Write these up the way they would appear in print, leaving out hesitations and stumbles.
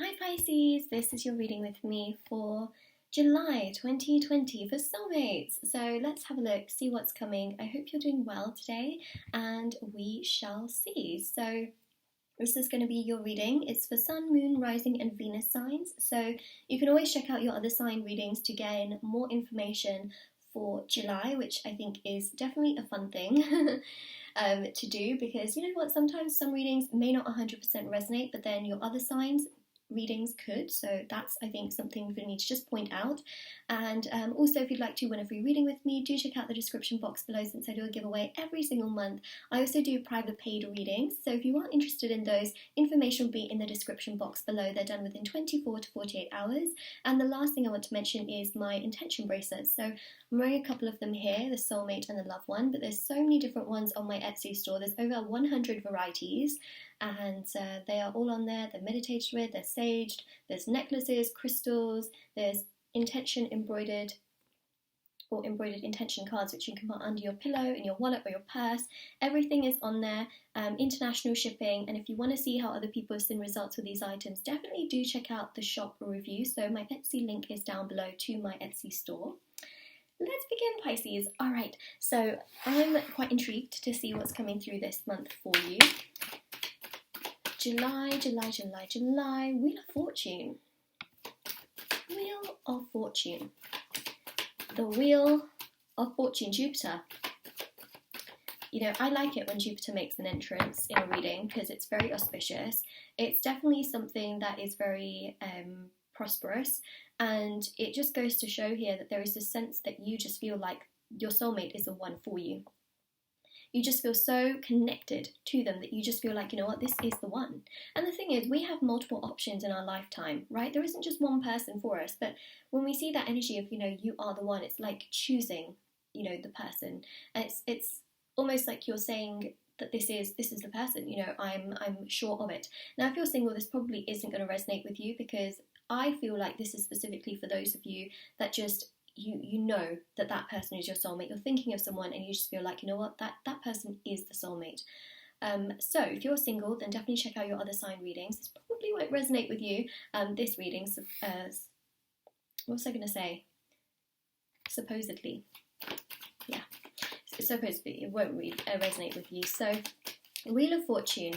Hi Pisces, this is your reading with me for July 2020 for soulmates. So let's have a look, see what's coming. I hope you're doing well today and we shall see. So this is going to be your reading. It's for Sun, Moon, Rising and Venus signs. So you can always check out your other sign readings to gain more information for July, which I think is definitely a fun thing to do, because you know what, sometimes some readings may not 100% resonate, but then your other signs readings could, so that's I think something for me to just point out. And also, if you'd like to win a free reading with me, do check out the description box below, since I do a giveaway every single month. I also do private paid readings, so if you are interested in those, information will be in the description box below. They're done within 24 to 48 hours. And the last thing I want to mention is my intention bracelets. So I'm wearing a couple of them here, the soulmate and the love one, but there's so many different ones on my Etsy store. There's over 100 varieties, and they are all on there. They're meditated with, they're saged, there's necklaces, crystals, there's intention embroidered or embroidered intention cards which you can put under your pillow, in your wallet or your purse. Everything is on there, international shipping. And if you want to see how other people have seen results with these items, definitely do check out the shop review. So my Etsy link is down below to my Etsy store. Let's begin, Pisces. Alright, so I'm quite intrigued to see what's coming through this month for you. July, Wheel of Fortune. Wheel of Fortune. The Wheel of Fortune, Jupiter. You know, I like it when Jupiter makes an entrance in a reading because it's very auspicious. It's definitely something that is very prosperous, and it just goes to show here that there is this sense that you just feel like your soulmate is the one for you. You just feel so connected to them that you just feel like, you know what, this is the one. And the thing is, we have multiple options in our lifetime, right? There isn't just one person for us, but when we see that energy of, you know, you are the one, it's like choosing, you know, the person. And it's almost like you're saying that this is the person, you know, I'm sure of it. Now, if you're single, this probably isn't going to resonate with you, because I feel like this is specifically for those of you that just you know that that person is your soulmate. You're thinking of someone and you just feel like, you know what, that person is the soulmate. So if you're single, then definitely check out your other sign readings. This probably won't resonate with you. This reading, what was I going to say? Supposedly. Yeah. Supposedly it won't resonate with you. So, Wheel of Fortune.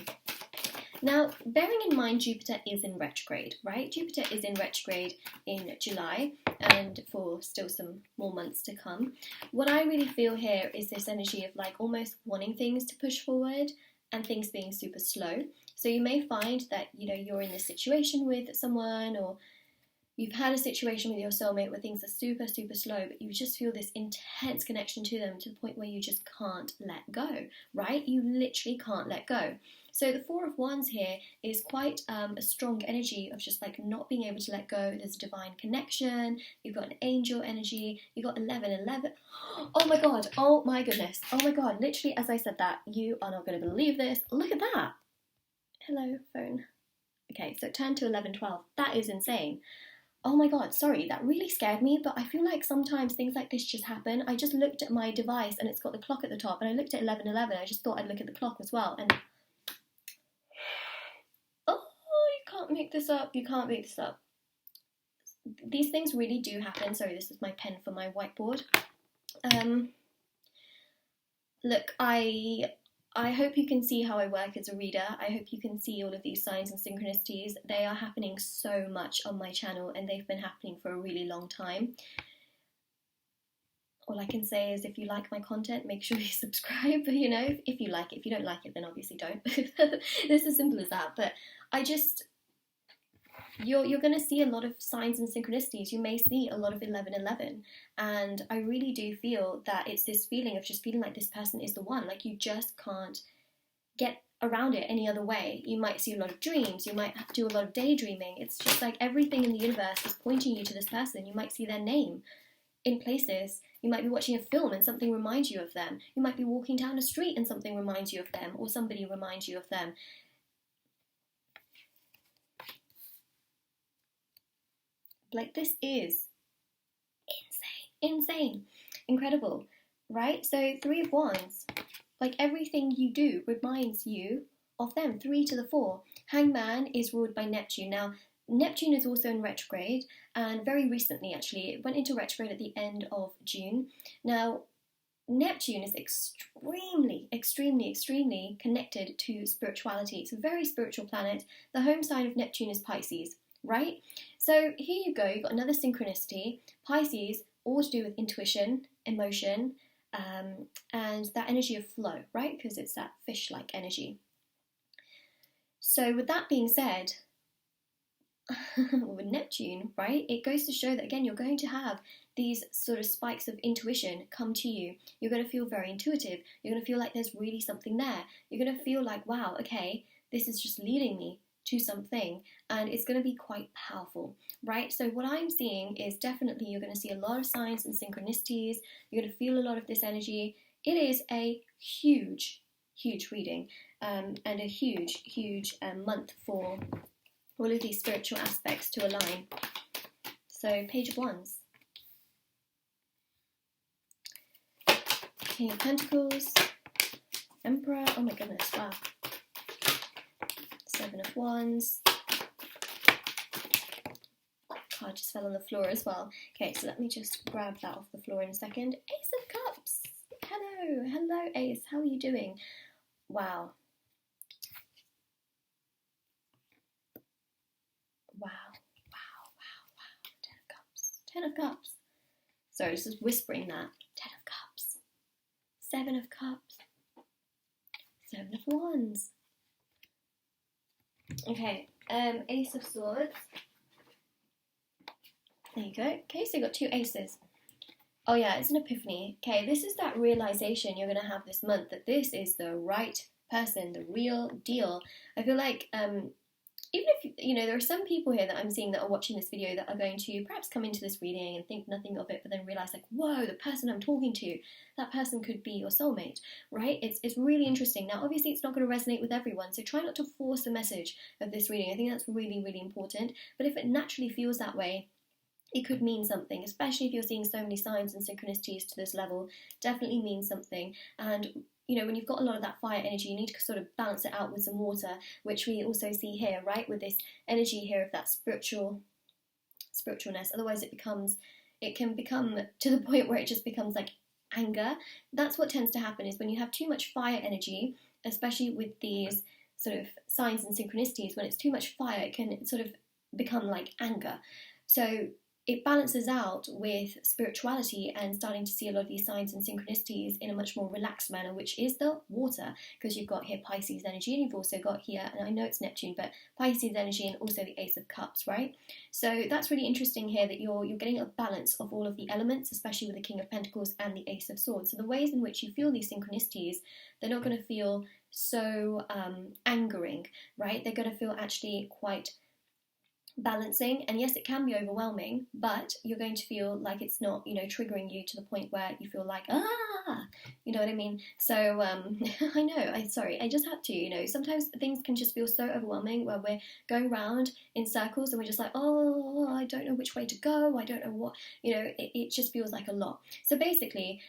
Now, bearing in mind Jupiter is in retrograde, right? Jupiter is in retrograde in July and for still some more months to come. What I really feel here is this energy of like almost wanting things to push forward and things being super slow. So you may find that, you know, you're in this situation with someone, or you've had a situation with your soulmate where things are super, super slow, but you just feel this intense connection to them to the point where you just can't let go, right? You literally can't let go. So the Four of Wands here is quite a strong energy of just like not being able to let go. There's a divine connection. You've got an angel energy. You've got 11. Oh my God. Oh my goodness. Oh my God. Literally, as I said that, you are not going to believe this. Look at that. Hello, phone. Okay, so it turned to 11:12. That is insane. Oh my God, sorry, that really scared me, but I feel like sometimes things like this just happen. I just looked at my device and it's got the clock at the top, and I looked at 11:11. I just thought I'd look at the clock as well, and oh, you can't make this up. You can't make this up. These things really do happen. Sorry, this is my pen for my whiteboard. Look, I hope you can see how I work as a reader. I hope you can see all of these signs and synchronicities. They are happening so much on my channel, and they've been happening for a really long time. All I can say is, if you like my content, make sure you subscribe, you know, if you like it. If you don't like it, then obviously don't. It's as simple as that. But I just, you're going to see a lot of signs and synchronicities. You may see a lot of 11:11, and I really do feel that it's this feeling of just feeling like this person is the one. Like, you just can't get around it any other way. You might see a lot of dreams. You might do a lot of daydreaming. It's just like everything in the universe is pointing you to this person. You might see their name in places. You might be watching a film and something reminds you of them. You might be walking down a street and something reminds you of them, or somebody reminds you of them. Like, this is insane, incredible, right? So 3 of Wands, like everything you do reminds you of them. 3 to the 4. Hangman is ruled by Neptune. Now, Neptune is also in retrograde, and very recently, actually, it went into retrograde at the end of June. Now, Neptune is extremely connected to spirituality. It's a very spiritual planet. The home sign of Neptune is Pisces, right? So here you go, you've got another synchronicity. Pisces, all to do with intuition, emotion, and that energy of flow, right? Because it's that fish-like energy. So with that being said, with Neptune, right, it goes to show that, again, you're going to have these sort of spikes of intuition come to you. You're going to feel very intuitive. You're going to feel like there's really something there. You're going to feel like, wow, okay, this is just leading me to something, and it's going to be quite powerful, right? So what I'm seeing is definitely you're going to see a lot of signs and synchronicities. You're going to feel a lot of this energy. It is a huge reading, and a huge month for all of these spiritual aspects to align. So, Page of Wands, King of Pentacles, Emperor, oh my goodness, wow, Seven of Wands, card just fell on the floor as well. Okay, so let me just grab that off the floor in a second. Ace of Cups, hello Ace, how are you doing? Wow. Ten of Cups. Sorry, just whispering that. Ten of Cups. Seven of Cups. Seven of Wands. Okay, Ace of Swords. There you go. Okay, so you got two aces. Oh yeah, it's an epiphany. Okay, this is that realization you're going to have this month that this is the right person, the real deal. I feel like even if, you know, there are some people here that I'm seeing that are watching this video that are going to perhaps come into this reading and think nothing of it, but then realize like, whoa, the person I'm talking to, that person could be your soulmate, right? It's really interesting. Now, obviously, it's not going to resonate with everyone, so try not to force the message of this reading. I think that's really important. But if it naturally feels that way, it could mean something, especially if you're seeing so many signs and synchronicities to this level. Definitely means something. And you know, when you've got a lot of that fire energy, you need to sort of balance it out with some water, which we also see here, right? With this energy here of that spiritualness. Otherwise it can become to the point where it just becomes like anger. That's what tends to happen, is when you have too much fire energy, especially with these sort of signs and synchronicities, when it's too much fire, it can sort of become like anger. So it balances out with spirituality and starting to see a lot of these signs and synchronicities in a much more relaxed manner, which is the water, because you've got here Pisces energy, and you've also got here, and I know it's Neptune, but Pisces energy and also the Ace of Cups, right? So that's really interesting here, that you're getting a balance of all of the elements, especially with the King of Pentacles and the Ace of Swords. So the ways in which you feel these synchronicities, they're not going to feel so angering, right? They're going to feel actually quite balancing, and yes, it can be overwhelming, but you're going to feel like it's not, you know, triggering you to the point where you feel like, you know what I mean? So I know, I just had to, you know, sometimes things can just feel so overwhelming where we're going around in circles and we're just like, oh, I don't know which way to go, I don't know what, you know, it just feels like a lot. So basically,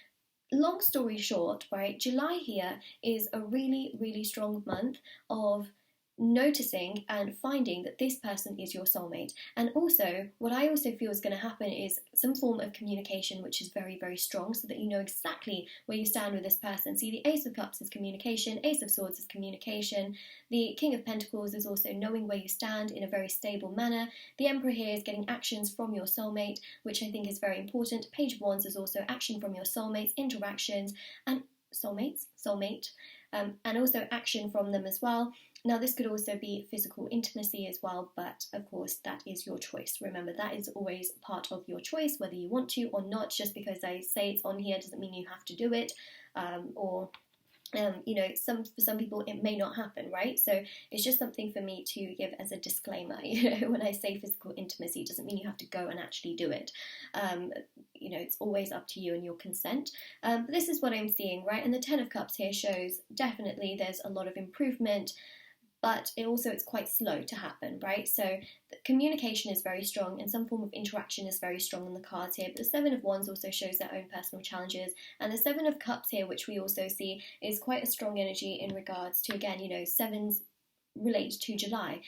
long story short, right, July here is a really strong month of noticing and finding that this person is your soulmate. And also, what I also feel is going to happen is some form of communication, which is very strong, so that you know exactly where you stand with this person. See, the Ace of Cups is communication, Ace of Swords is communication, the King of Pentacles is also knowing where you stand in a very stable manner. The Emperor here is getting actions from your soulmate, which I think is very important. Page of Wands is also action from your soulmates, interactions, and soulmate, and also action from them as well. Now, this could also be physical intimacy as well, but of course that is your choice. Remember, that is always part of your choice, whether you want to or not. Just because I say it's on here doesn't mean you have to do it, you know, for some people it may not happen, right? So it's just something for me to give as a disclaimer. You know, when I say physical intimacy, it doesn't mean you have to go and actually do it. You know, it's always up to you and your consent. But this is what I'm seeing, right? And the Ten of Cups here shows definitely there's a lot of improvement, but it's quite slow to happen, right? So the communication is very strong and some form of interaction is very strong on the cards here. But the Seven of Wands also shows their own personal challenges. And the Seven of Cups here, which we also see, is quite a strong energy in regards to, again, you know, sevens relates to July.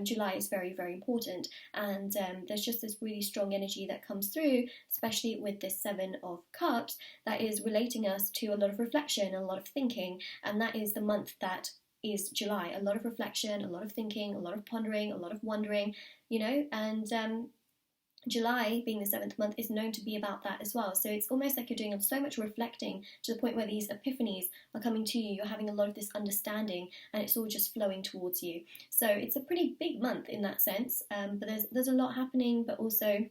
July is very, very important, and there's just this really strong energy that comes through, especially with this Seven of Cups, that is relating us to a lot of reflection, a lot of thinking, and that is the month that is July. A lot of reflection, a lot of thinking, a lot of pondering, a lot of wondering, you know, and July, being the 7th month, is known to be about that as well. So it's almost like you're doing so much reflecting to the point where these epiphanies are coming to you. You're having a lot of this understanding, and it's all just flowing towards you. So it's a pretty big month in that sense, but there's a lot happening, but also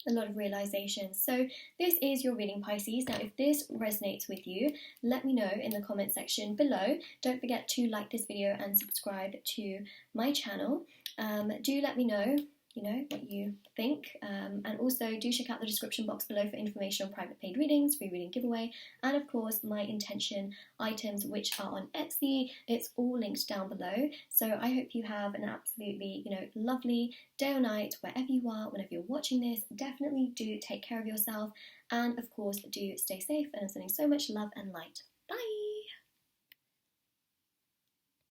a lot of realizations. So this is your reading, Pisces. Now, if this resonates with you, let me know in the comment section below. Don't forget to like this video and subscribe to my channel. Do let me know, you know, what you think, and also do check out the description box below for information on private paid readings, free reading giveaway, and of course my intention items, which are on Etsy. It's all linked down below. So I hope you have an absolutely, you know, lovely day or night wherever you are, whenever you're watching this. Definitely do take care of yourself, and of course do stay safe, and I'm sending so much love and light. Bye.